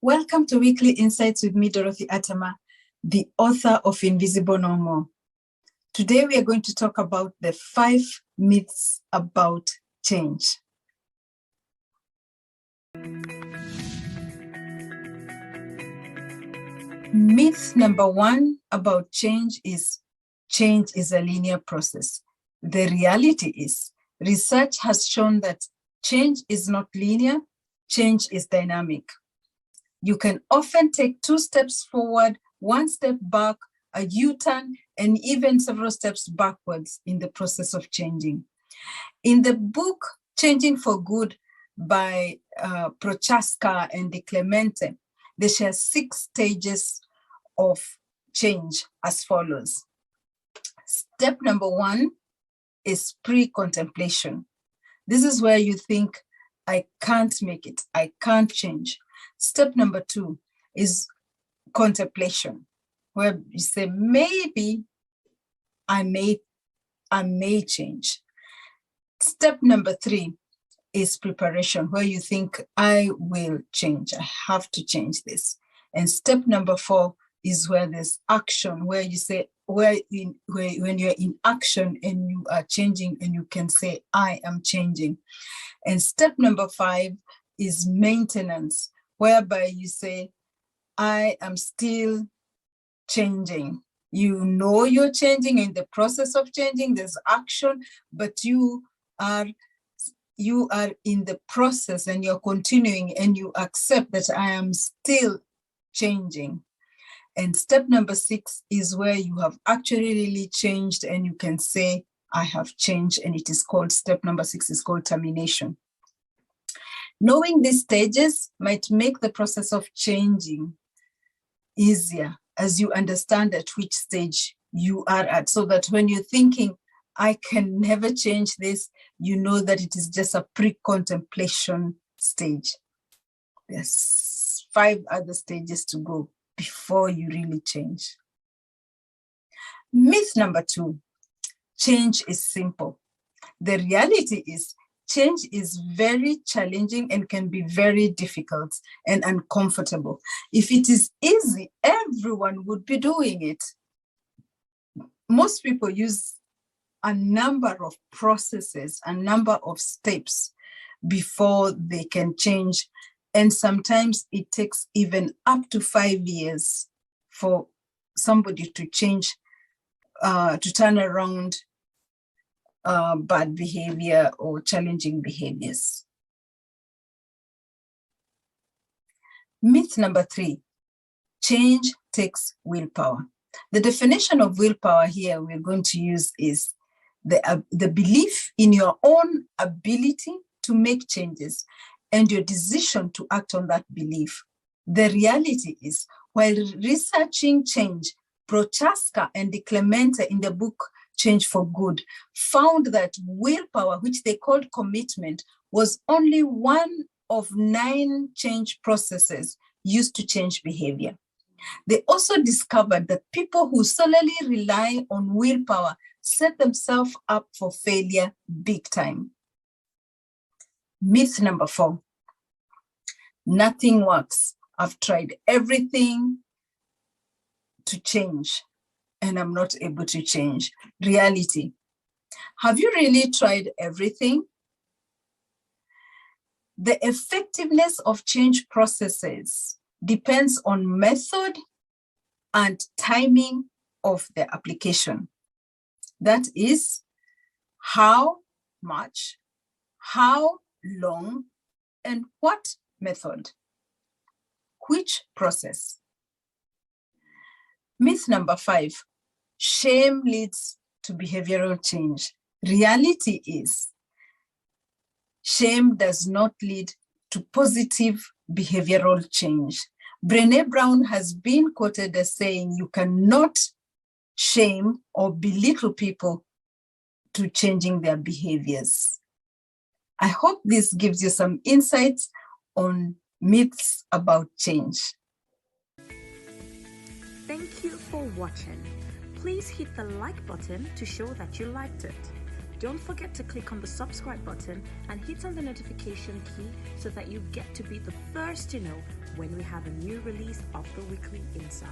Welcome to Weekly Insights with me, Dorothy Atama, the author of Invisible No More. Today we are going to talk about the 5 myths about change. Myth number 1 about change is a linear process. The reality is, research has shown that change is not linear, change is dynamic. You can often take 2 steps forward, 1 step back, a U-turn, and even several steps backwards in the process of changing. In the book, Changing for Good by Prochaska and De Clemente, they share 6 stages of change as follows. Step number 1 is pre-contemplation. This is where you think, I can't make it, I can't change. Step number 2 is contemplation, where you say, maybe I may change. Step number 3 is preparation, where you think, I will change, I have to change this. And step number 4 is where there's action, where you say, when you're in action and you are changing, and you can say, I am changing. And step number 5 is maintenance, whereby you say, I am still changing. You know you're changing, in the process of changing, there's action, but you are in the process and you're continuing, and you accept that I am still changing. And step number 6 is where you have actually really changed, and you can say, I have changed, and it is called, step number 6 is called termination. Knowing these stages might make the process of changing easier as you understand at which stage you are at, so that when you're thinking, I can never change this, you know that it is just a pre-contemplation stage. There's 5 other stages to go before you really change. Myth number 2, change is simple. The reality is, change is very challenging and can be very difficult and uncomfortable. If it is easy, everyone would be doing it. Most people use a number of processes, a number of steps before they can change. And sometimes it takes even up to 5 years for somebody to change, to turn around bad behavior or challenging behaviors. Myth number 3, change takes willpower. The definition of willpower here we're going to use is the belief in your own ability to make changes and your decision to act on that belief. The reality is, while researching change, Prochaska and De Clemente in the book Change for Good found that willpower, which they called commitment, was only one of 9 change processes used to change behavior. They also discovered that people who solely rely on willpower set themselves up for failure big time. Myth number 4, nothing works. I've tried everything to change, and I'm not able to change. Reality, have you really tried everything? The effectiveness of change processes depends on method and timing of the application. That is, how much, how long, and what method, which process. Myth number 5, shame leads to behavioral change. Reality is, shame does not lead to positive behavioral change. Brené Brown has been quoted as saying, you cannot shame or belittle people to changing their behaviors. I hope this gives you some insights on myths about change. Thank you for watching. Please hit the like button to show that you liked it. Don't forget to click on the subscribe button and hit on the notification key so that you get to be the first to know when we have a new release of the Weekly Insight.